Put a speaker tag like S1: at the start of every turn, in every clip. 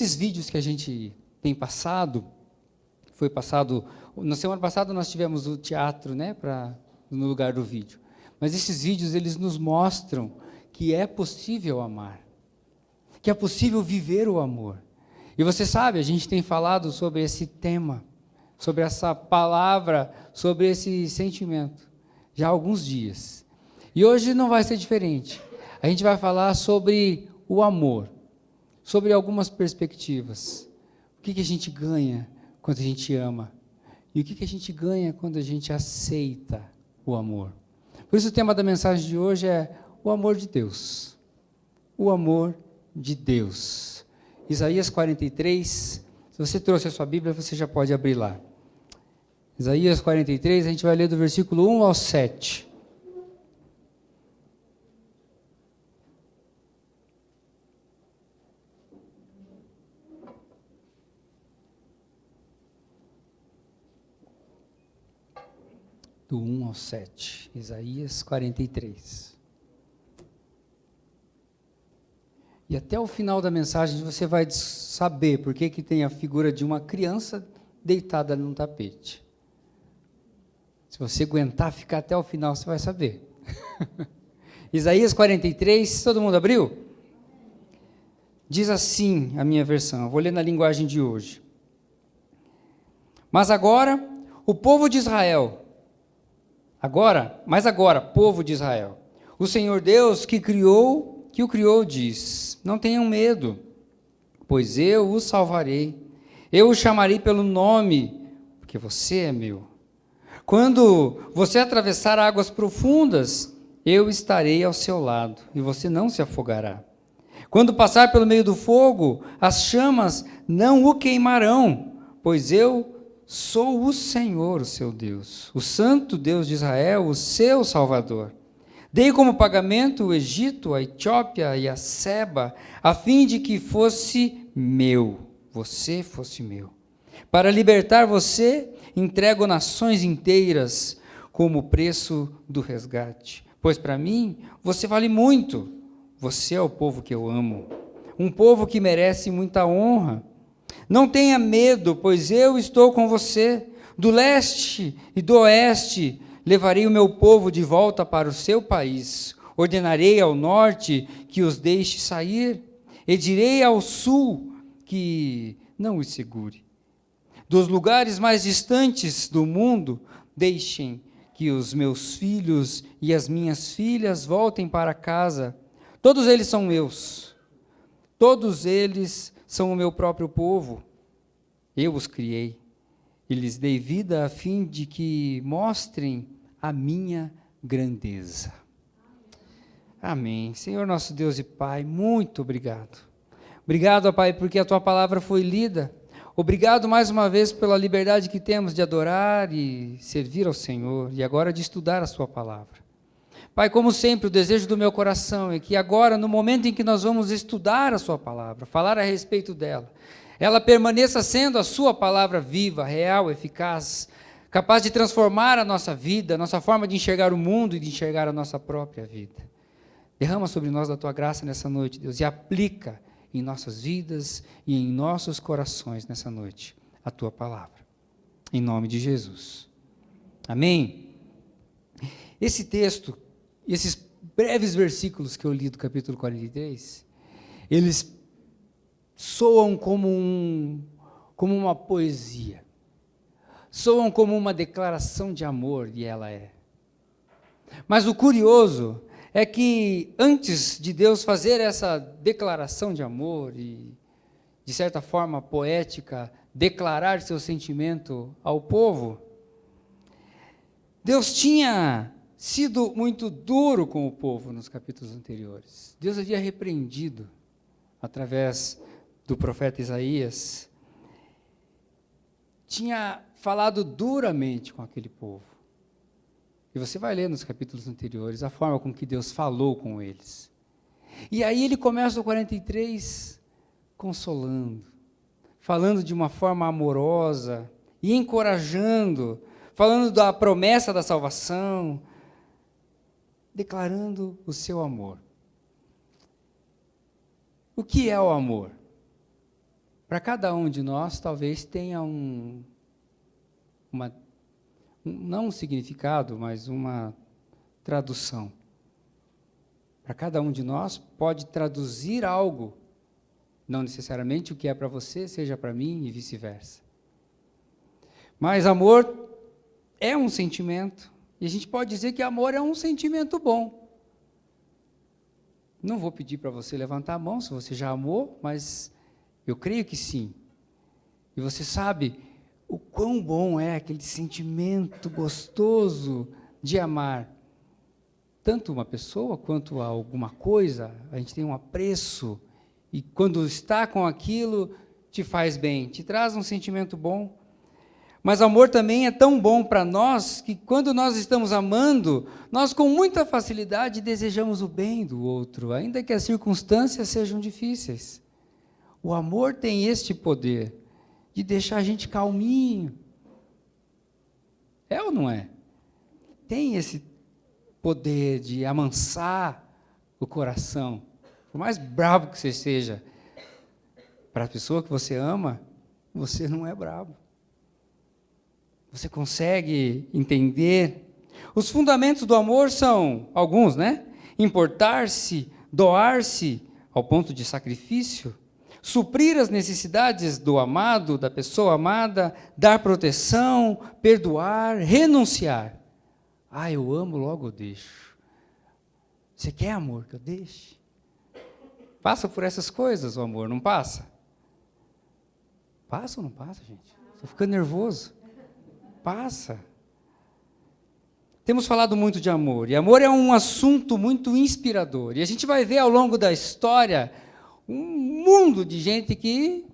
S1: esses vídeos que a gente tem passado, na semana passada nós tivemos o teatro, né, no lugar do vídeo. Mas esses vídeos, eles nos mostram que é possível amar, que é possível viver o amor. E você sabe, a gente tem falado sobre esse tema, sobre essa palavra, sobre esse sentimento, já há alguns dias. E hoje não vai ser diferente. A gente vai falar sobre o amor, sobre algumas perspectivas. O que a gente ganha quando a gente ama? E o que a gente ganha quando a gente aceita o amor? Por isso o tema da mensagem de hoje é o amor de Deus. O amor de Deus. Isaías 43, se você trouxe a sua Bíblia, você já pode abrir lá. Isaías 43, a gente vai ler do versículo 1 ao 7. Do 1 ao 7, Isaías 43. E até o final da mensagem você vai saber por que tem a figura de uma criança deitada num tapete. Se você aguentar ficar até o final, você vai saber. Isaías 43, todo mundo abriu? Diz assim a minha versão, eu vou ler na linguagem de hoje. Mas agora, o povo de Israel... Mas agora, povo de Israel, o Senhor Deus que o criou diz, não tenham medo, pois eu o salvarei, eu o chamarei pelo nome, porque você é meu. Quando você atravessar águas profundas, eu estarei ao seu lado, e você não se afogará. Quando passar pelo meio do fogo, as chamas não o queimarão, pois eu sou o Senhor, o seu Deus, o Santo Deus de Israel, o seu Salvador. Dei como pagamento o Egito, a Etiópia e a Seba, a fim de que você fosse meu. Para libertar você, entrego nações inteiras como preço do resgate. Pois para mim, você vale muito. Você é o povo que eu amo, um povo que merece muita honra. Não tenha medo, pois eu estou com você. Do leste e do oeste levarei o meu povo de volta para o seu país. Ordenarei ao norte que os deixe sair, e direi ao sul que não os segure. Dos lugares mais distantes do mundo, deixem que os meus filhos e as minhas filhas voltem para casa. Todos eles são meus. Todos eles são o meu próprio povo. Eu os criei e lhes dei vida a fim de que mostrem a minha grandeza. Amém. Senhor nosso Deus e Pai, muito obrigado. Obrigado, ó Pai, porque a Tua palavra foi lida. Obrigado mais uma vez pela liberdade que temos de adorar e servir ao Senhor e agora de estudar a Sua palavra. Pai, como sempre, o desejo do meu coração é que agora, no momento em que nós vamos estudar a Sua palavra, falar a respeito dela, ela permaneça sendo a Sua palavra viva, real, eficaz, capaz de transformar a nossa vida, a nossa forma de enxergar o mundo e de enxergar a nossa própria vida. Derrama sobre nós da Tua graça nessa noite, Deus, e aplica em nossas vidas e em nossos corações nessa noite a Tua palavra. Em nome de Jesus. Amém? Esse texto, esses breves versículos que eu li do capítulo 43, eles soam como uma poesia, soam como uma declaração de amor, e ela é. Mas o curioso é que antes de Deus fazer essa declaração de amor e, de certa forma poética, declarar seu sentimento ao povo, Deus tinha sido muito duro com o povo nos capítulos anteriores. Deus havia repreendido, através do profeta Isaías, tinha falado duramente com aquele povo. E você vai ler nos capítulos anteriores a forma com que Deus falou com eles. E aí ele começa o 43 consolando, falando de uma forma amorosa e encorajando, falando da promessa da salvação, declarando o seu amor. O que é o amor? Para cada um de nós, talvez tenha não um significado, mas uma tradução. Para cada um de nós, pode traduzir algo, não necessariamente o que é para você, seja para mim e vice-versa. Mas amor é um sentimento, e a gente pode dizer que amor é um sentimento bom. Não vou pedir para você levantar a mão se você já amou, mas eu creio que sim. E você sabe o quão bom é aquele sentimento gostoso de amar tanto uma pessoa quanto alguma coisa. A gente tem um apreço, e quando está com aquilo, te faz bem, te traz um sentimento bom. Mas amor também é tão bom para nós, que quando nós estamos amando, nós com muita facilidade desejamos o bem do outro, ainda que as circunstâncias sejam difíceis. O amor tem este poder de deixar a gente calminho. É ou não é? Tem esse poder de amansar o coração. Por mais bravo que você seja, para a pessoa que você ama, você não é bravo. Você consegue entender? Os fundamentos do amor são alguns, né? Importar-se, doar-se ao ponto de sacrifício, suprir as necessidades do amado, da pessoa amada, dar proteção, perdoar, renunciar. Eu amo, logo eu deixo. Você quer amor que eu deixe? Passa por essas coisas o amor, não passa? Passa ou não passa, gente? Estou ficando nervoso. Passa. Temos falado muito de amor, e amor é um assunto muito inspirador. E a gente vai ver ao longo da história um mundo de gente que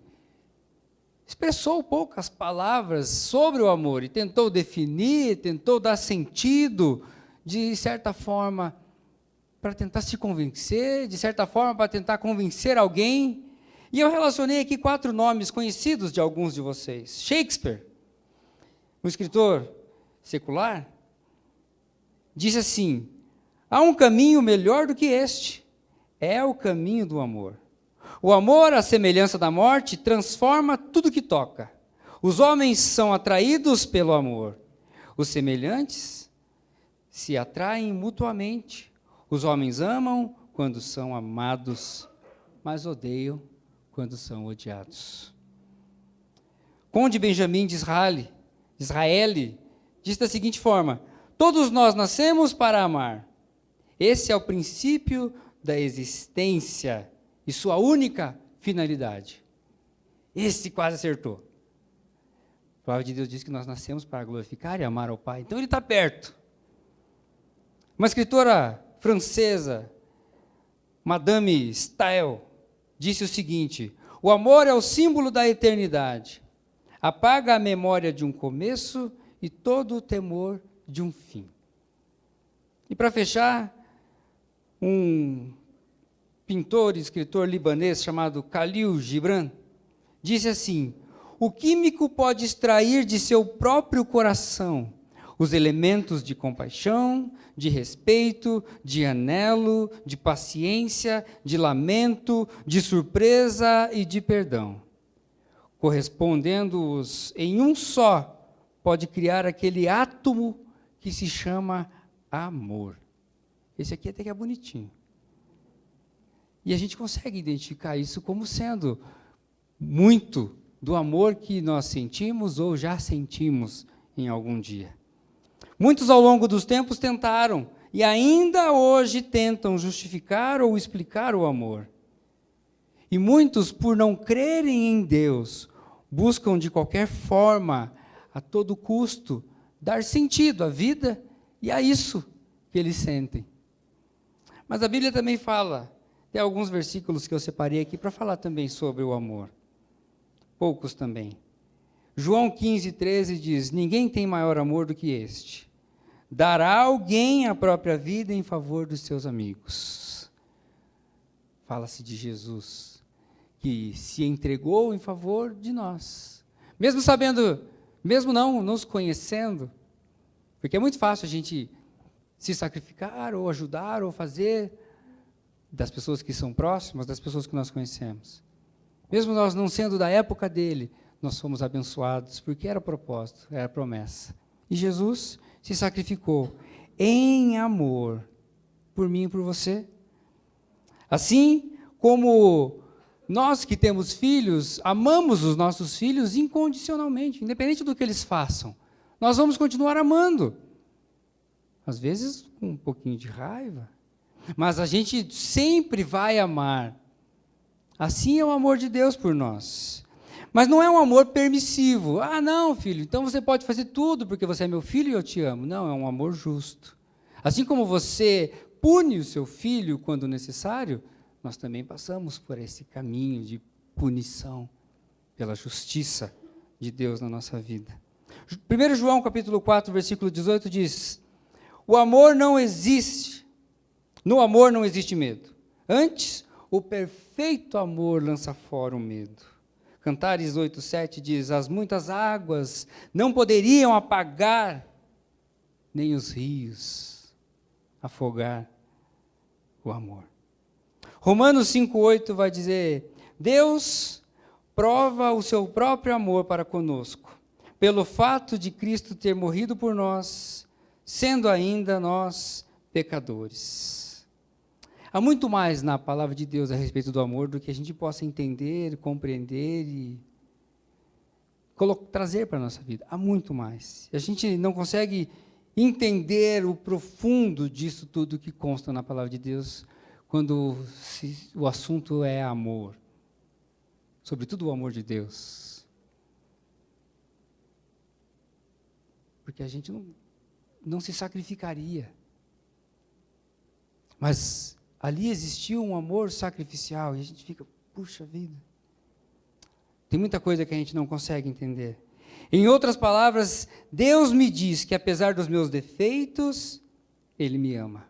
S1: expressou poucas palavras sobre o amor e tentou definir, tentou dar sentido, de certa forma, para tentar se convencer, de certa forma, para tentar convencer alguém. E eu relacionei aqui 4 nomes conhecidos de alguns de vocês. Shakespeare, um escritor secular, disse assim: há um caminho melhor do que este, é o caminho do amor. O amor, à semelhança da morte, transforma tudo que toca. Os homens são atraídos pelo amor. Os semelhantes se atraem mutuamente. Os homens amam quando são amados, mas odeiam quando são odiados. Conde Benjamin de Israeli diz da seguinte forma: todos nós nascemos para amar. Esse é o princípio da existência e sua única finalidade. Esse quase acertou. A palavra de Deus diz que nós nascemos para glorificar e amar ao Pai. Então ele está perto. Uma escritora francesa, Madame Staël, disse o seguinte: o amor é o símbolo da eternidade. Apaga a memória de um começo e todo o temor de um fim. E para fechar, um pintor e escritor libanês chamado Khalil Gibran disse assim: o químico pode extrair de seu próprio coração os elementos de compaixão, de respeito, de anelo, de paciência, de lamento, de surpresa e de perdão. Correspondendo-os em um só, pode criar aquele átomo que se chama amor. Esse aqui até que é bonitinho. E a gente consegue identificar isso como sendo muito do amor que nós sentimos ou já sentimos em algum dia. Muitos ao longo dos tempos tentaram e ainda hoje tentam justificar ou explicar o amor. E muitos, por não crerem em Deus, buscam de qualquer forma, a todo custo, dar sentido à vida e a isso que eles sentem. Mas a Bíblia também fala, tem alguns versículos que eu separei aqui para falar também sobre o amor. Poucos também. João 15:13 diz: ninguém tem maior amor do que este. Dará alguém a própria vida em favor dos seus amigos. Fala-se de Jesus, que se entregou em favor de nós. Mesmo sabendo, mesmo não nos conhecendo, porque é muito fácil a gente se sacrificar, ou ajudar, ou fazer das pessoas que são próximas, das pessoas que nós conhecemos. Mesmo nós não sendo da época dele, nós fomos abençoados, porque era propósito, era promessa. E Jesus se sacrificou em amor por mim e por você. Assim como nós que temos filhos, amamos os nossos filhos incondicionalmente, independente do que eles façam. Nós vamos continuar amando. Às vezes com um pouquinho de raiva, mas a gente sempre vai amar. Assim é o amor de Deus por nós. Mas não é um amor permissivo. Ah, não, filho, então você pode fazer tudo porque você é meu filho e eu te amo. Não, é um amor justo. Assim como você pune o seu filho quando necessário, nós também passamos por esse caminho de punição pela justiça de Deus na nossa vida. 1 João capítulo 4, versículo 18 diz: o amor não existe, no amor não existe medo. Antes, o perfeito amor lança fora o medo. Cantares 8:7 diz: as muitas águas não poderiam apagar, nem os rios afogar o amor. Romanos 5:8 vai dizer: Deus prova o seu próprio amor para conosco, pelo fato de Cristo ter morrido por nós, sendo ainda nós pecadores. Há muito mais na palavra de Deus a respeito do amor do que a gente possa entender, compreender e trazer para a nossa vida. Há muito mais. A gente não consegue entender o profundo disso tudo que consta na palavra de Deus quando o assunto é amor. Sobretudo o amor de Deus. Porque a gente não se sacrificaria. Mas ali existiu um amor sacrificial e a gente fica, puxa vida. Tem muita coisa que a gente não consegue entender. Em outras palavras, Deus me diz que apesar dos meus defeitos, Ele me ama.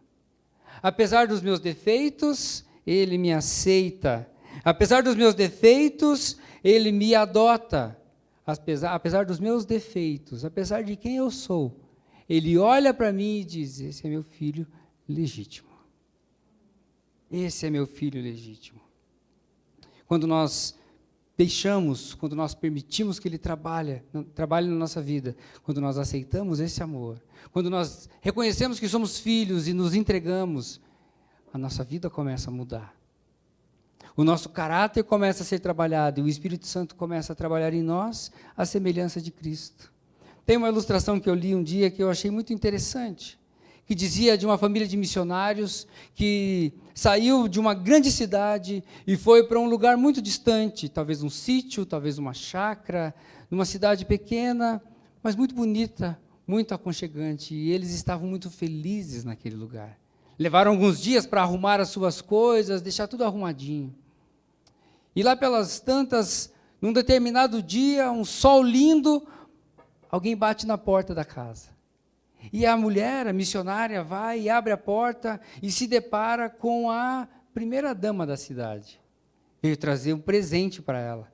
S1: Apesar dos meus defeitos, Ele me aceita. Apesar dos meus defeitos, Ele me adota. Apesar dos meus defeitos, apesar de quem eu sou, Ele olha para mim e diz: esse é meu filho legítimo. Esse é meu filho legítimo. Quando nós quando nós permitimos que Ele trabalhe na nossa vida, quando nós aceitamos esse amor, quando nós reconhecemos que somos filhos e nos entregamos, a nossa vida começa a mudar. O nosso caráter começa a ser trabalhado e o Espírito Santo começa a trabalhar em nós a semelhança de Cristo. Tem uma ilustração que eu li um dia que eu achei muito interessante, que dizia de uma família de missionários que saiu de uma grande cidade e foi para um lugar muito distante, talvez um sítio, talvez uma chácara, numa cidade pequena, mas muito bonita, muito aconchegante, e eles estavam muito felizes naquele lugar. Levaram alguns dias para arrumar as suas coisas, deixar tudo arrumadinho. E lá pelas tantas, num determinado dia, um sol lindo, alguém bate na porta da casa. E a mulher, a missionária, vai e abre a porta e se depara com a primeira dama da cidade. Veio trazer um presente para ela.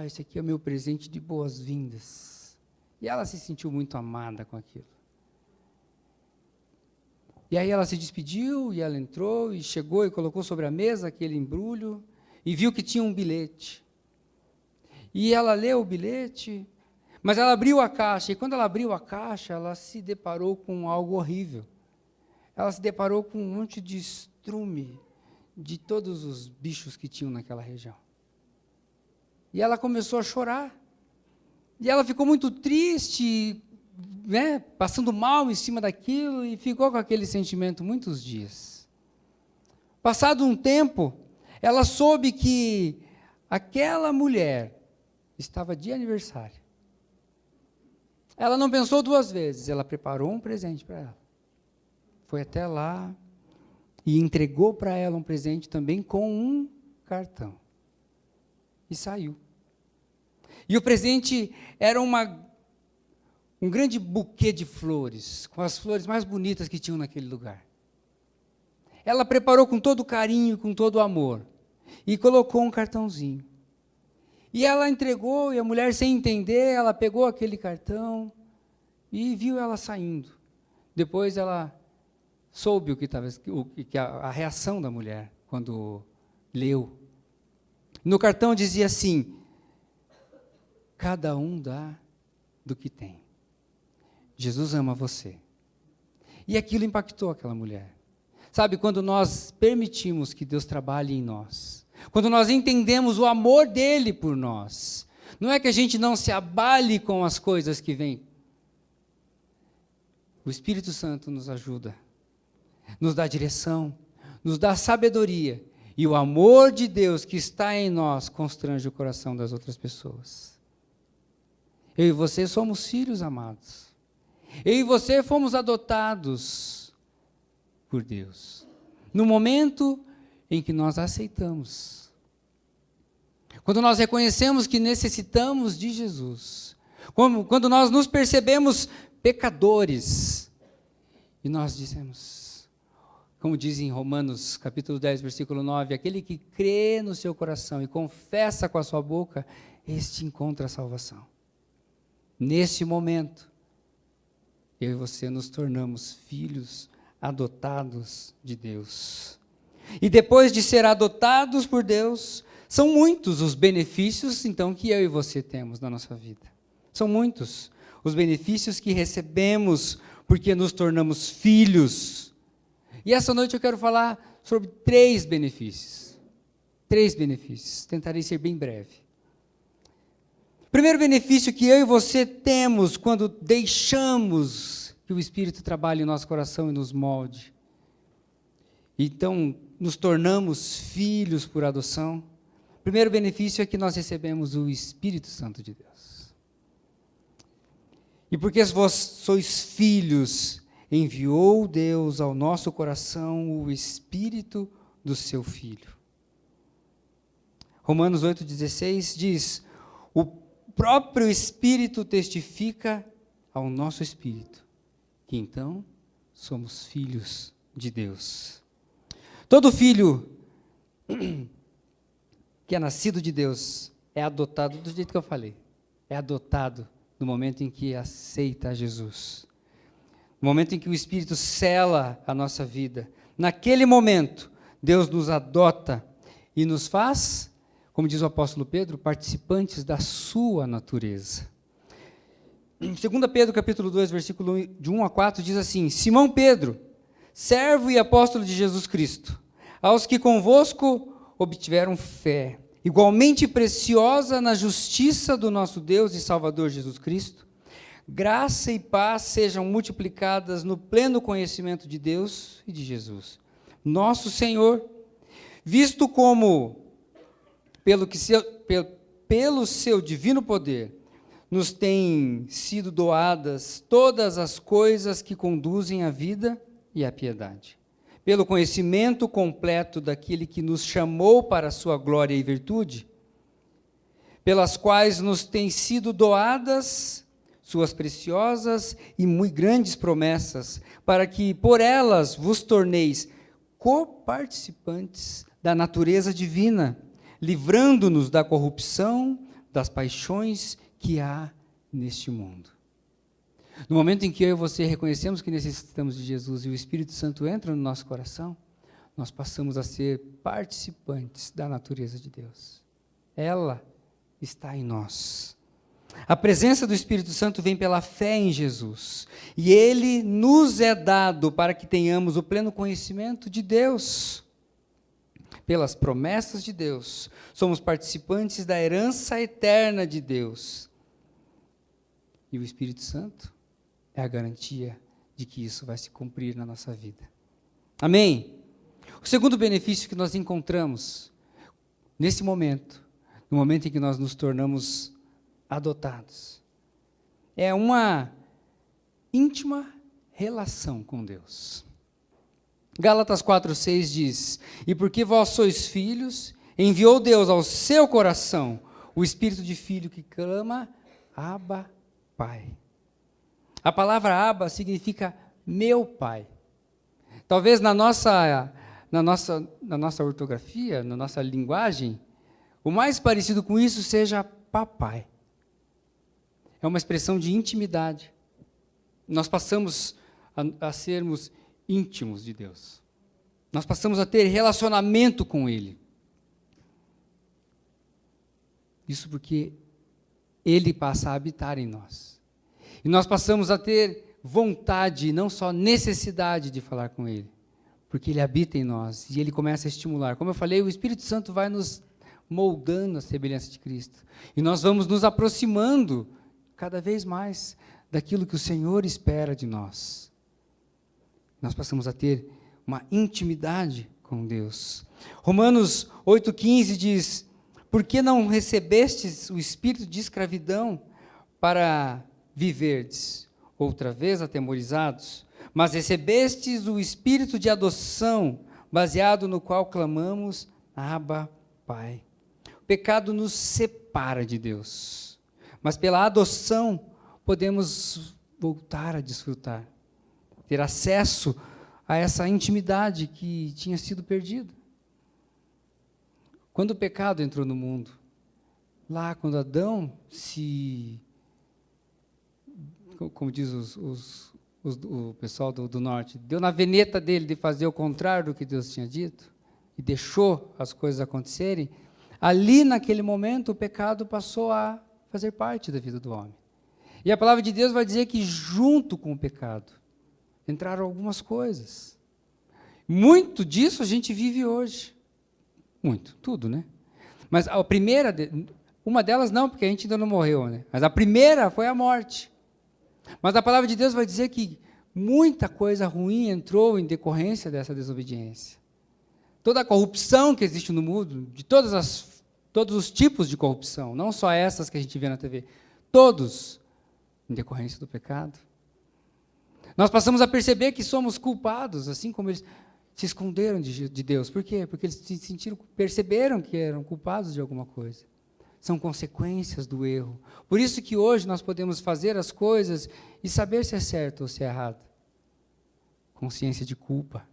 S1: Esse aqui é o meu presente de boas-vindas. E ela se sentiu muito amada com aquilo. E aí ela se despediu, e ela entrou, e chegou e colocou sobre a mesa aquele embrulho, e viu que tinha um bilhete. E ela leu o bilhete, mas ela abriu a caixa, e quando ela abriu a caixa, ela se deparou com algo horrível. Ela se deparou com um monte de estrume de todos os bichos que tinham naquela região. E ela começou a chorar. E ela ficou muito triste, passando mal em cima daquilo, e ficou com aquele sentimento muitos dias. Passado um tempo, ela soube que aquela mulher estava de aniversário. Ela não pensou duas vezes, ela preparou um presente para ela. Foi até lá e entregou para ela um presente também com um cartão. E saiu. E o presente era um grande buquê de flores, com as flores mais bonitas que tinham naquele lugar. Ela preparou com todo carinho, com todo amor, e colocou um cartãozinho. E ela entregou, e a mulher, sem entender, ela pegou aquele cartão e viu ela saindo. Depois ela soube a reação da mulher quando leu. No cartão dizia assim: cada um dá do que tem. Jesus ama você. E aquilo impactou aquela mulher. Sabe, quando nós permitimos que Deus trabalhe em nós, quando nós entendemos o amor dele por nós, não é que a gente não se abale com as coisas que vêm. O Espírito Santo nos ajuda, nos dá direção, nos dá sabedoria, e o amor de Deus que está em nós constrange o coração das outras pessoas. Eu e você somos filhos amados. Eu e você fomos adotados por Deus. No momento em que nós aceitamos. Quando nós reconhecemos que necessitamos de Jesus. Quando nós nos percebemos pecadores. E nós dizemos, como diz em Romanos capítulo 10, versículo 9, aquele que crê no seu coração e confessa com a sua boca, este encontra a salvação. Neste momento, eu e você nos tornamos filhos adotados de Deus. E depois de ser adotados por Deus, são muitos os benefícios, então, que eu e você temos na nossa vida. São muitos os benefícios que recebemos porque nos tornamos filhos. E essa noite eu quero falar sobre 3 benefícios. 3 benefícios. Tentarei ser bem breve. Primeiro benefício que eu e você temos quando deixamos que o Espírito trabalhe em nosso coração e nos molde. Então, nos tornamos filhos por adoção. Primeiro benefício é que nós recebemos o Espírito Santo de Deus. E porque vós sois filhos, enviou Deus ao nosso coração o Espírito do seu Filho. Romanos 8,16 diz: o próprio Espírito testifica ao nosso espírito que então somos filhos de Deus. Todo filho que é nascido de Deus é adotado do jeito que eu falei. É adotado no momento em que aceita Jesus. No momento em que o Espírito sela a nossa vida. Naquele momento, Deus nos adota e nos faz, como diz o apóstolo Pedro, participantes da sua natureza. Em 2 Pedro, capítulo 2, versículo de 1 a 4, diz assim: Simão Pedro, servo e apóstolo de Jesus Cristo, aos que convosco obtiveram fé, igualmente preciosa na justiça do nosso Deus e Salvador Jesus Cristo, graça e paz sejam multiplicadas no pleno conhecimento de Deus e de Jesus, nosso Senhor, visto como pelo seu divino poder, nos têm sido doadas todas as coisas que conduzem à vida e à piedade. Pelo conhecimento completo daquele que nos chamou para a sua glória e virtude, pelas quais nos têm sido doadas suas preciosas e muito grandes promessas, para que por elas vos torneis coparticipantes da natureza divina, livrando-nos da corrupção, das paixões que há neste mundo. No momento em que eu e você reconhecemos que necessitamos de Jesus e o Espírito Santo entra no nosso coração, nós passamos a ser participantes da natureza de Deus. Ela está em nós. A presença do Espírito Santo vem pela fé em Jesus. E ele nos é dado para que tenhamos o pleno conhecimento de Deus. Pelas promessas de Deus, somos participantes da herança eterna de Deus. E o Espírito Santo é a garantia de que isso vai se cumprir na nossa vida. Amém? O segundo benefício que nós encontramos nesse momento, no momento em que nós nos tornamos adotados, é uma íntima relação com Deus. Gálatas 4,6 diz: E porque vós sois filhos, enviou Deus ao seu coração o espírito de filho que clama, Abba, Pai. A palavra Abba significa meu Pai. Talvez na nossa ortografia, na nossa linguagem, o mais parecido com isso seja papai. É uma expressão de intimidade. Nós passamos a sermos íntimos de Deus. Nós passamos a ter relacionamento com Ele. Isso porque Ele passa a habitar em nós. E nós passamos a ter vontade, não só necessidade de falar com Ele, porque Ele habita em nós e Ele começa a estimular. Como eu falei, o Espírito Santo vai nos moldando a semelhança de Cristo. E nós vamos nos aproximando cada vez mais daquilo que o Senhor espera de nós. Nós passamos a ter uma intimidade com Deus. Romanos 8,15 diz: por que não recebestes o espírito de escravidão para viverdes outra vez atemorizados? Mas recebestes o espírito de adoção, baseado no qual clamamos, Abba, Pai. O pecado nos separa de Deus, mas pela adoção podemos voltar a desfrutar, ter acesso a essa intimidade que tinha sido perdida. Quando o pecado entrou no mundo, lá quando Adão como diz o pessoal do norte, deu na veneta dele de fazer o contrário do que Deus tinha dito, e deixou as coisas acontecerem, ali naquele momento o pecado passou a fazer parte da vida do homem. E a palavra de Deus vai dizer que junto com o pecado entraram algumas coisas. Muito disso a gente vive hoje. Muito, tudo, né? Mas a primeira, uma delas não, porque a gente ainda não morreu, né? Mas a primeira foi a morte. Mas a palavra de Deus vai dizer que muita coisa ruim entrou em decorrência dessa desobediência. Toda a corrupção que existe no mundo, de todos os tipos de corrupção, não só essas que a gente vê na TV, todos em decorrência do pecado. Nós passamos a perceber que somos culpados, assim como eles se esconderam de Deus. Por quê? Porque eles perceberam que eram culpados de alguma coisa. São consequências do erro. Por isso que hoje nós podemos fazer as coisas e saber se é certo ou se é errado. Consciência de culpa,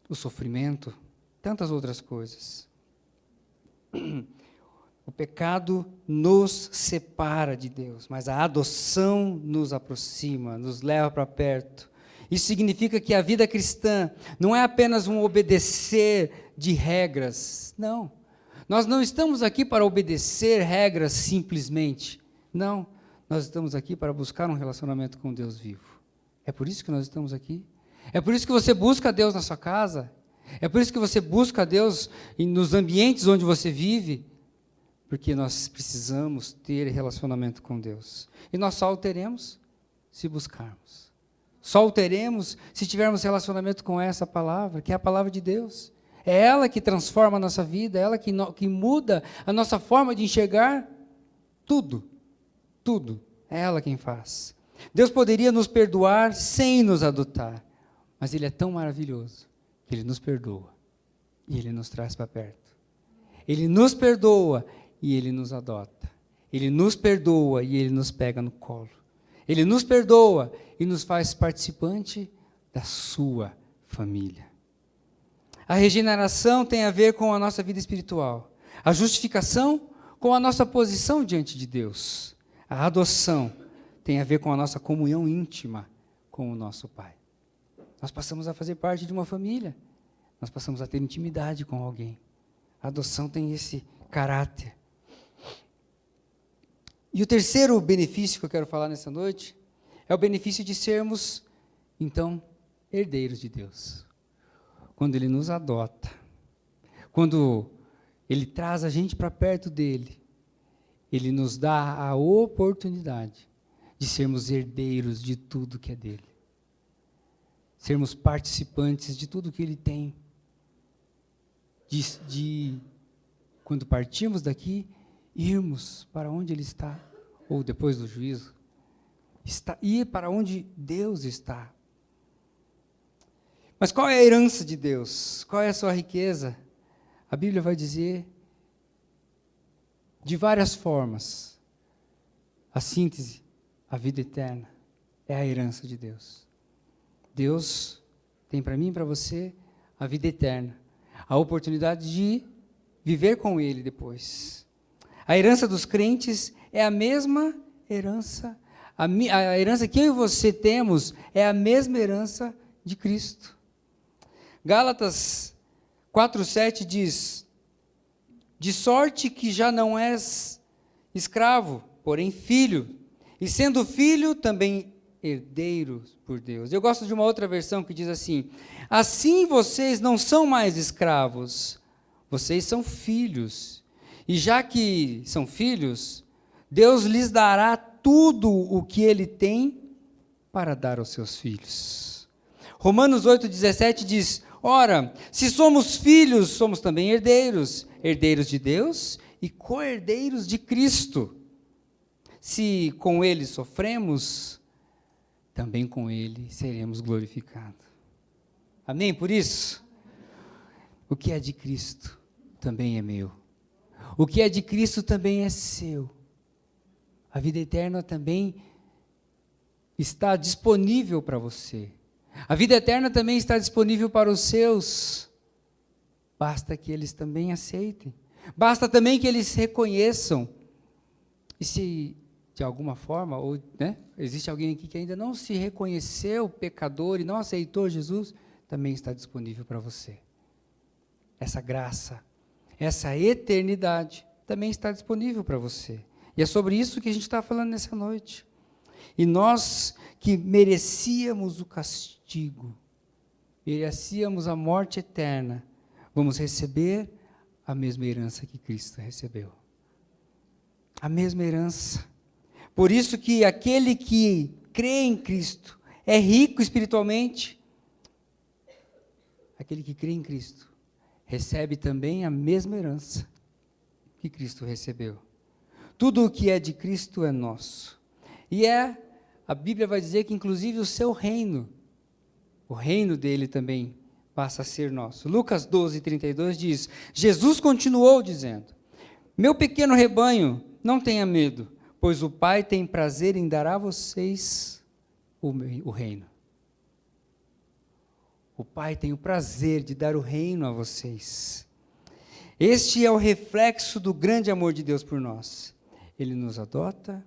S1: o sofrimento, tantas outras coisas. O pecado nos separa de Deus, mas a adoção nos aproxima, nos leva para perto. Isso significa que a vida cristã não é apenas um obedecer de regras. Não. Nós não estamos aqui para obedecer regras simplesmente. Não. Nós estamos aqui para buscar um relacionamento com Deus vivo. É por isso que nós estamos aqui. É por isso que você busca Deus na sua casa. É por isso que você busca Deus nos ambientes onde você vive. Porque nós precisamos ter relacionamento com Deus. E nós só o teremos se buscarmos. Só o teremos se tivermos relacionamento com essa palavra, que é a palavra de Deus. É ela que transforma a nossa vida, é ela que muda a nossa forma de enxergar tudo. Tudo. É ela quem faz. Deus poderia nos perdoar sem nos adotar, mas Ele é tão maravilhoso que Ele nos perdoa e Ele nos traz para perto. Ele nos perdoa e Ele nos adota. Ele nos perdoa e Ele nos pega no colo. Ele nos perdoa e nos faz participante da sua família. A regeneração tem a ver com a nossa vida espiritual. A justificação com a nossa posição diante de Deus. A adoção tem a ver com a nossa comunhão íntima com o nosso Pai. Nós passamos a fazer parte de uma família. Nós passamos a ter intimidade com alguém. A adoção tem esse caráter. E o terceiro benefício que eu quero falar nessa noite é o benefício de sermos, então, herdeiros de Deus. Quando Ele nos adota, quando Ele traz a gente para perto dEle, Ele nos dá a oportunidade de sermos herdeiros de tudo que é dEle. Sermos participantes de tudo que Ele tem. Quando partimos daqui, irmos para onde Ele está, ou depois do juízo, ir para onde Deus está. Mas qual é a herança de Deus? Qual é a sua riqueza? A Bíblia vai dizer de várias formas. A síntese, a vida eterna, é a herança de Deus. Deus tem para mim e para você a vida eterna, a oportunidade de viver com Ele depois. A herança dos crentes é a mesma herança, a herança que eu e você temos é a mesma herança de Cristo. Gálatas 4:7 diz: De sorte que já não és escravo, porém filho, e sendo filho, também herdeiro por Deus. Eu gosto de uma outra versão que diz assim: assim vocês não são mais escravos, vocês são filhos. E já que são filhos, Deus lhes dará tudo o que Ele tem para dar aos seus filhos. Romanos 8,17 diz: ora, se somos filhos, somos também herdeiros, herdeiros de Deus e co-herdeiros de Cristo. Se com Ele sofremos, também com Ele seremos glorificados. Amém? Por isso, o que é de Cristo também é meu. O que é de Cristo também é seu. A vida eterna também está disponível para você. A vida eterna também está disponível para os seus. Basta que eles também aceitem. Basta também que eles reconheçam. E se de alguma forma, ou, existe alguém aqui que ainda não se reconheceu pecador e não aceitou Jesus, também está disponível para você. Essa graça, essa eternidade também está disponível para você. E é sobre isso que a gente está falando nessa noite. E nós que merecíamos o castigo, merecíamos a morte eterna, vamos receber a mesma herança que Cristo recebeu. A mesma herança. Por isso que aquele que crê em Cristo é rico espiritualmente. Aquele que crê em Cristo recebe também a mesma herança que Cristo recebeu. Tudo o que é de Cristo é nosso. E a Bíblia vai dizer que inclusive o seu reino, o reino dele também passa a ser nosso. Lucas 12:32 diz: Jesus continuou dizendo: meu pequeno rebanho, não tenha medo, pois o Pai tem prazer em dar a vocês o reino. O Pai tem o prazer de dar o reino a vocês. Este é o reflexo do grande amor de Deus por nós. Ele nos adota,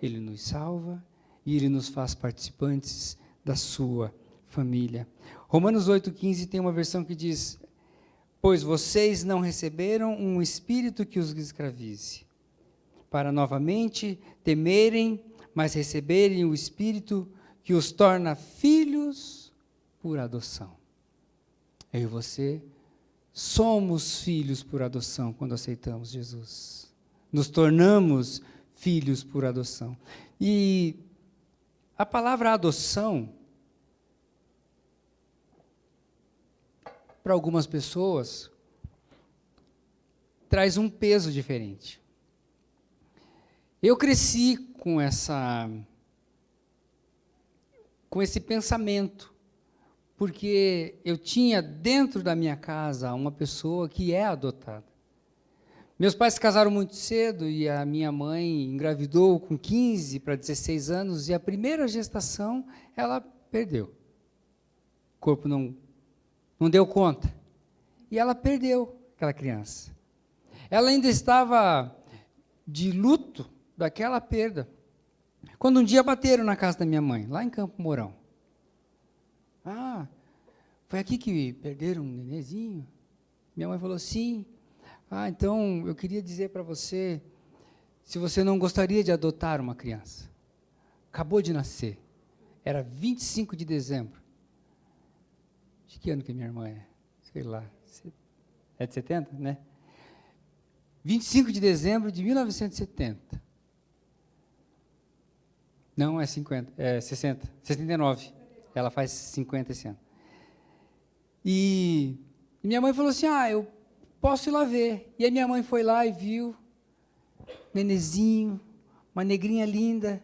S1: Ele nos salva e Ele nos faz participantes da sua família. Romanos 8,15 tem uma versão que diz: pois vocês não receberam um espírito que os escravize, para novamente temerem, mas receberem o espírito que os torna filhos por adoção. Eu e você somos filhos por adoção quando aceitamos Jesus. Nos tornamos filhos por adoção. E a palavra adoção, para algumas pessoas, traz um peso diferente. Eu cresci com esse pensamento, porque eu tinha dentro da minha casa uma pessoa que é adotada. Meus pais se casaram muito cedo e a minha mãe engravidou com 15 para 16 anos e a primeira gestação ela perdeu. O corpo não deu conta. E ela perdeu aquela criança. Ela ainda estava de luto daquela perda. Quando um dia bateram na casa da minha mãe, lá em Campo Mourão. Foi aqui que perderam um nenenzinho? Minha mãe falou, sim. Então eu queria dizer para você, se você não gostaria de adotar uma criança. Acabou de nascer. Era 25 de dezembro. De que ano que minha irmã é? Sei lá. É de 70, né? 25 de dezembro de 1970. Não, é 50, é 60, 69. Ela faz 50 esse ano. E minha mãe falou assim, eu posso ir lá ver. E a minha mãe foi lá e viu, nenezinho, uma negrinha linda,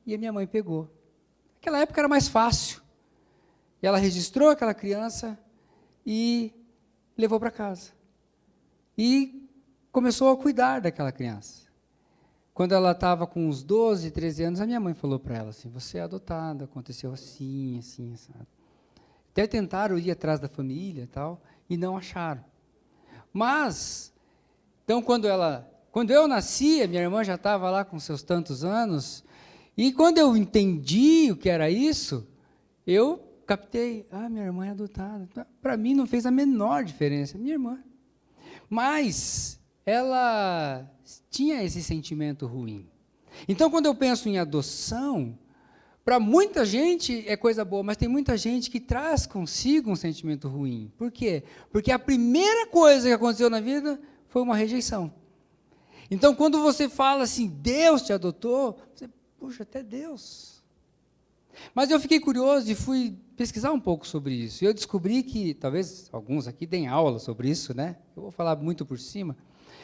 S1: e a minha mãe pegou. Naquela época era mais fácil. E ela registrou aquela criança e levou para casa. E começou a cuidar daquela criança. Quando ela estava com uns 12, 13 anos, a minha mãe falou para ela assim, você é adotada, aconteceu assim, assim, sabe? Até tentaram ir atrás da família e tal, e não acharam. Mas, então quando eu nasci, a minha irmã já estava lá com seus tantos anos, e quando eu entendi o que era isso, eu captei, minha irmã é adotada. Para mim não fez a menor diferença, minha irmã. mas ela tinha esse sentimento ruim. Então, quando eu penso em adoção, para muita gente é coisa boa, mas tem muita gente que traz consigo um sentimento ruim. Por quê? Porque a primeira coisa que aconteceu na vida foi uma rejeição. Então, quando você fala assim, Deus te adotou, você, puxa, até Deus. Mas eu fiquei curioso e fui pesquisar um pouco sobre isso. E eu descobri que, talvez alguns aqui deem aula sobre isso, né? Eu vou falar muito por cima.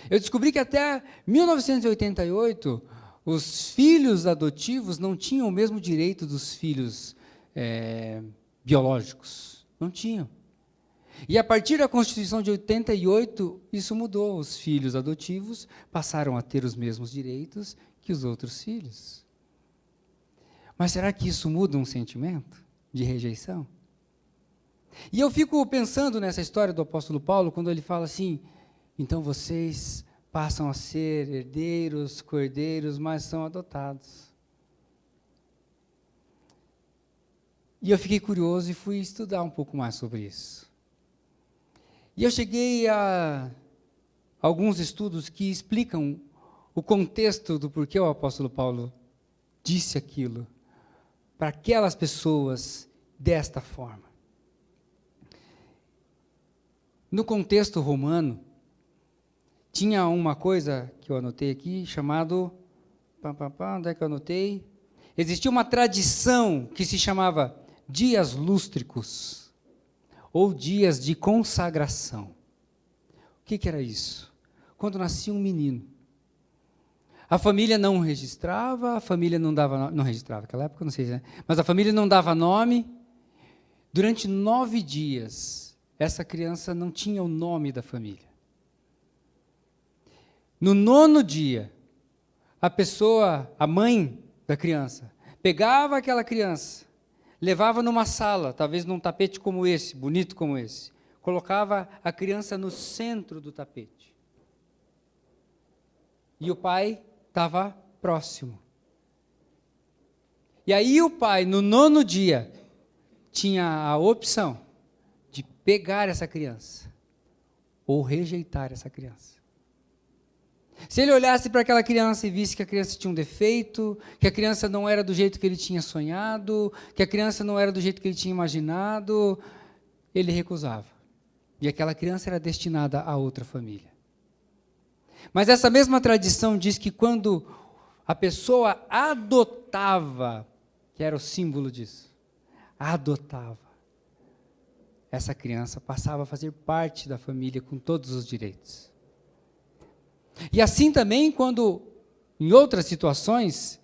S1: Eu descobri que até 1988, os filhos adotivos não tinham o mesmo direito dos filhos biológicos. Não tinham. E a partir da Constituição de 88, isso mudou. Os filhos adotivos passaram a ter os mesmos direitos que os outros filhos. Mas será que isso muda um sentimento de rejeição? E eu fico pensando nessa história do apóstolo Paulo, quando ele fala assim, então vocês passam a ser herdeiros, cordeiros, mas são adotados. E eu fiquei curioso e fui estudar um pouco mais sobre isso. E eu cheguei a alguns estudos que explicam o contexto do porquê o apóstolo Paulo disse aquilo para aquelas pessoas desta forma. No contexto romano, tinha uma coisa que eu anotei aqui, chamado... Onde é que eu anotei? Existia uma tradição que se chamava dias lústricos, ou dias de consagração. O que era isso? Quando nascia um menino. A família não registrava, a família não registrava, naquela época não sei, né? Mas a família não dava nome. Durante 9 dias, essa criança não tinha o nome da família. No 9º dia, a mãe da criança, pegava aquela criança, levava numa sala, talvez num tapete como esse, bonito como esse, colocava a criança no centro do tapete. E o pai estava próximo. E aí o pai, no 9º dia, tinha a opção de pegar essa criança ou rejeitar essa criança. Se ele olhasse para aquela criança e visse que a criança tinha um defeito, que a criança não era do jeito que ele tinha sonhado, que a criança não era do jeito que ele tinha imaginado, ele recusava. E aquela criança era destinada a outra família. Mas essa mesma tradição diz que quando a pessoa adotava, que era o símbolo disso, adotava, essa criança passava a fazer parte da família com todos os direitos. E assim também, quando, em outras situações,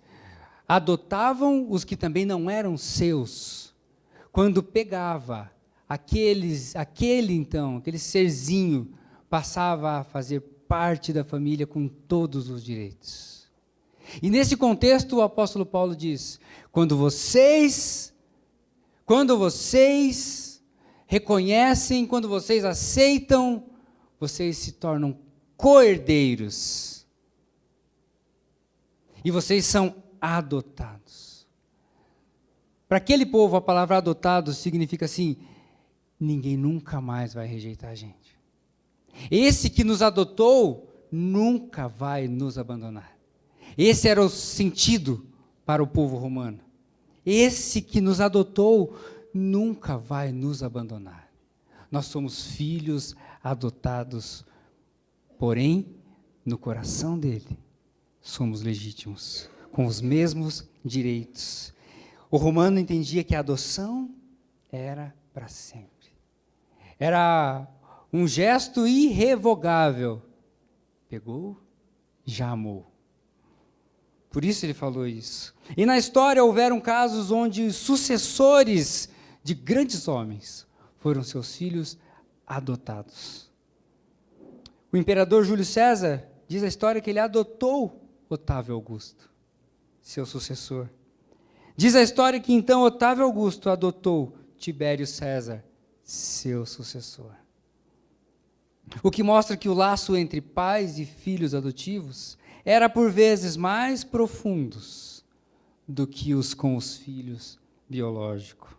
S1: adotavam os que também não eram seus. Quando pegava aquele serzinho, passava a fazer parte da família com todos os direitos. E nesse contexto, o apóstolo Paulo diz, quando vocês reconhecem, quando vocês aceitam, vocês se tornam co-herdeiros. E vocês são adotados. Para aquele povo, a palavra adotado significa assim, ninguém nunca mais vai rejeitar a gente. Esse que nos adotou, nunca vai nos abandonar. Esse era o sentido para o povo romano. Esse que nos adotou, nunca vai nos abandonar. Nós somos filhos adotados, porém, no coração dele, somos legítimos, com os mesmos direitos. O romano entendia que a adoção era para sempre. Era um gesto irrevogável. Pegou, já amou. Por isso ele falou isso. E na história houveram casos onde sucessores de grandes homens foram seus filhos adotados. O imperador Júlio César diz a história que ele adotou Otávio Augusto, seu sucessor. Diz a história que então Otávio Augusto adotou Tibério César, seu sucessor. O que mostra que o laço entre pais e filhos adotivos era por vezes mais profundos do que os com os filhos biológicos.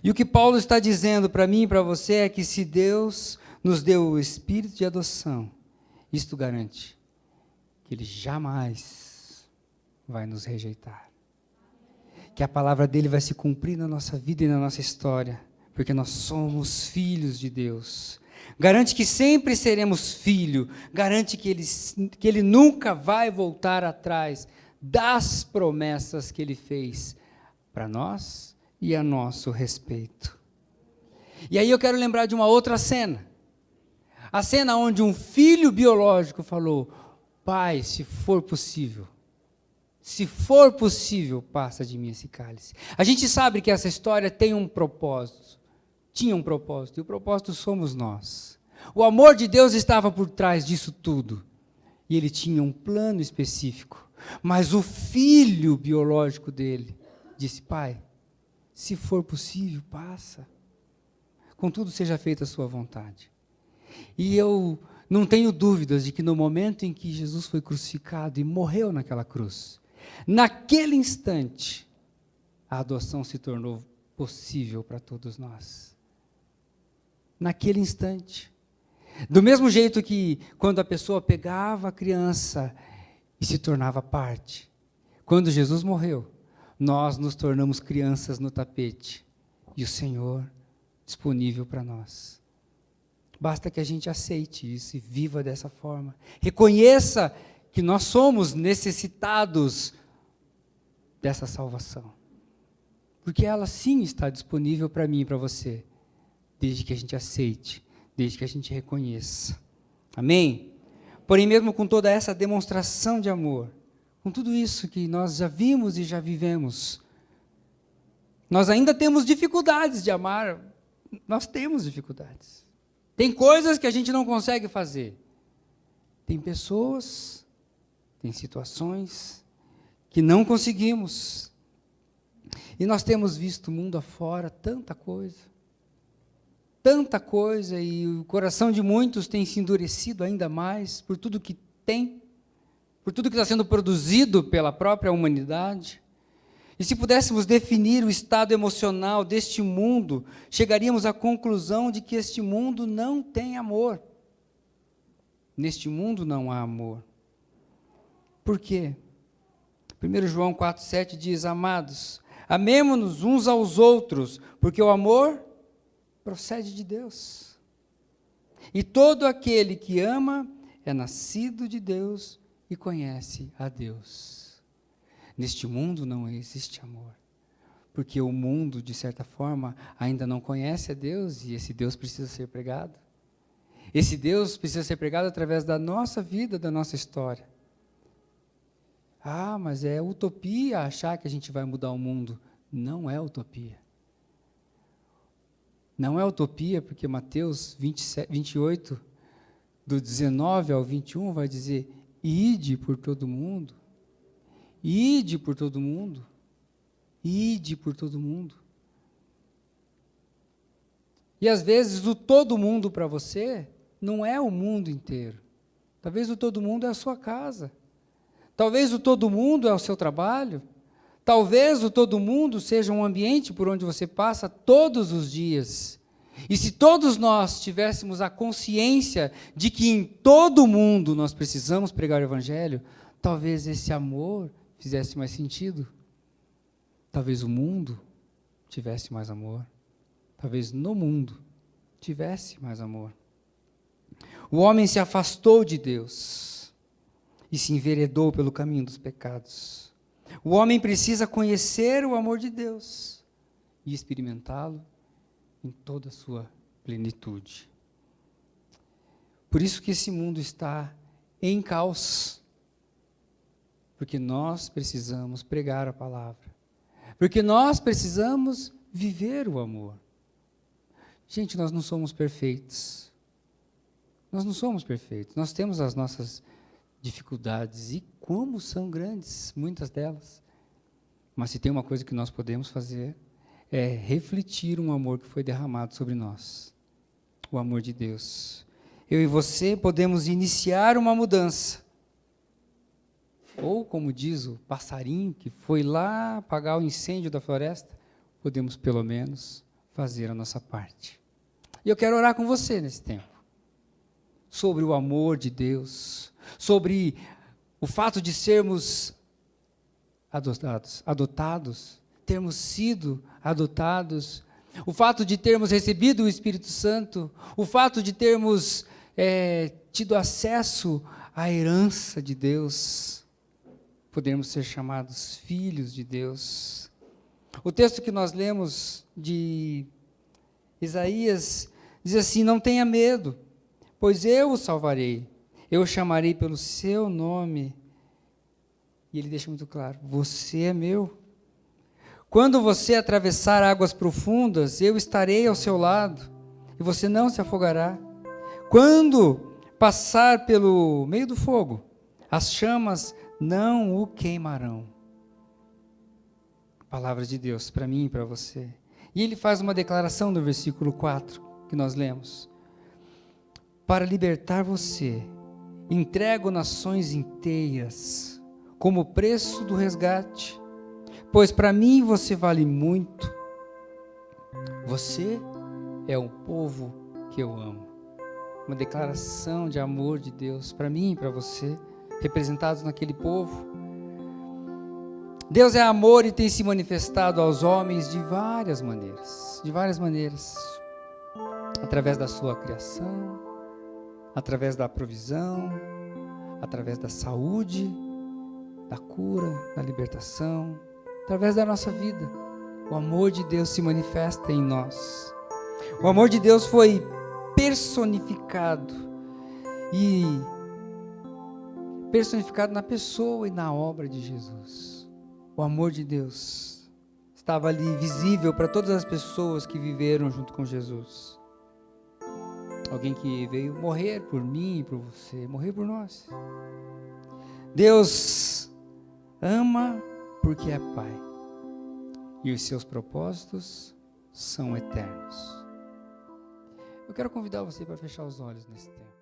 S1: E o que Paulo está dizendo para mim e para você é que se Deus nos deu o espírito de adoção. Isto garante que Ele jamais vai nos rejeitar. Que a palavra dEle vai se cumprir na nossa vida e na nossa história, porque nós somos filhos de Deus. Garante que sempre seremos filho, garante que Ele nunca vai voltar atrás das promessas que Ele fez para nós e a nosso respeito. E aí eu quero lembrar de uma outra cena. A cena onde um filho biológico falou: Pai, se for possível, passa de mim esse cálice. A gente sabe que essa história tem um propósito, tinha um propósito, e o propósito somos nós. O amor de Deus estava por trás disso tudo, e Ele tinha um plano específico. Mas o filho biológico dele disse: Pai, se for possível, passa. Contudo, seja feita a sua vontade. E eu não tenho dúvidas de que no momento em que Jesus foi crucificado e morreu naquela cruz, naquele instante, a adoção se tornou possível para todos nós. Naquele instante. Do mesmo jeito que quando a pessoa pegava a criança e se tornava parte, quando Jesus morreu, nós nos tornamos crianças no tapete, e o Senhor disponível para nós. Basta que a gente aceite isso e viva dessa forma. Reconheça que nós somos necessitados dessa salvação. Porque ela sim está disponível para mim e para você, desde que a gente aceite, desde que a gente reconheça. Amém? Porém, mesmo com toda essa demonstração de amor, com tudo isso que nós já vimos e já vivemos, nós ainda temos dificuldades de amar. Nós temos dificuldades. Tem coisas que a gente não consegue fazer. Tem pessoas, tem situações que não conseguimos. E nós temos visto o mundo afora tanta coisa, e o coração de muitos tem se endurecido ainda mais por tudo que tem, por tudo que está sendo produzido pela própria humanidade. E se pudéssemos definir o estado emocional deste mundo, chegaríamos à conclusão de que este mundo não tem amor. Neste mundo não há amor. Por quê? 1 João 4,7 diz: Amados, amemo-nos uns aos outros, porque o amor procede de Deus. E todo aquele que ama é nascido de Deus e conhece a Deus. Neste mundo não existe amor, porque o mundo, de certa forma, ainda não conhece a Deus, e esse Deus precisa ser pregado. Esse Deus precisa ser pregado através da nossa vida, da nossa história. Ah, mas é utopia achar que a gente vai mudar o mundo. Não é utopia. Não é utopia, porque Mateus 28, do 19 ao 21, vai dizer: Ide por todo mundo. Ide por todo mundo. Ide por todo mundo. E às vezes o todo mundo para você não é o mundo inteiro. Talvez o todo mundo é a sua casa. Talvez o todo mundo é o seu trabalho. Talvez o todo mundo seja um ambiente por onde você passa todos os dias. E se todos nós tivéssemos a consciência de que em todo mundo nós precisamos pregar o Evangelho, talvez esse amor fizesse mais sentido. Talvez o mundo tivesse mais amor. Talvez no mundo tivesse mais amor. O homem se afastou de Deus e se enveredou pelo caminho dos pecados. O homem precisa conhecer o amor de Deus e experimentá-lo em toda a sua plenitude. Por isso que esse mundo está em caos. Porque nós precisamos pregar a palavra. Porque nós precisamos viver o amor. Gente, nós não somos perfeitos. Nós não somos perfeitos. Nós temos as nossas dificuldades, e como são grandes, muitas delas. Mas se tem uma coisa que nós podemos fazer, é refletir um amor que foi derramado sobre nós. O amor de Deus. Eu e você podemos iniciar uma mudança. Ou, como diz o passarinho que foi lá apagar o incêndio da floresta, podemos, pelo menos, fazer a nossa parte. E eu quero orar com você nesse tempo. sobre o amor de Deus, sobre o fato de sermos adotados, termos sido adotados, o fato de termos recebido o Espírito Santo, o fato de termos tido acesso à herança de Deus, podemos ser chamados filhos de Deus. O texto que nós lemos de Isaías diz assim: não tenha medo, pois eu o salvarei, eu o chamarei pelo seu nome. E ele deixa muito claro: você é meu. Quando você atravessar águas profundas, eu estarei ao seu lado, e você não se afogará. Quando passar pelo meio do fogo, as chamas não o queimarão. Palavra de Deus para mim e para você. E ele faz uma declaração no versículo 4, que nós lemos: para libertar você, entrego nações inteiras, como preço do resgate, pois para mim você vale muito. Você é um povo que eu amo. Uma declaração de amor de Deus para mim e para você, representados naquele povo. Deus é amor e tem se manifestado aos homens de várias maneiras, através da sua criação, através da provisão, através da saúde, da cura, da libertação, através da nossa vida. O amor de Deus se manifesta em nós. O amor de Deus foi personificado na pessoa e na obra de Jesus. O amor de Deus estava ali visível para todas as pessoas que viveram junto com Jesus. Alguém que veio morrer por mim e por você, morrer por nós. Deus ama porque é Pai, e os seus propósitos são eternos. Eu quero convidar você para fechar os olhos nesse tempo.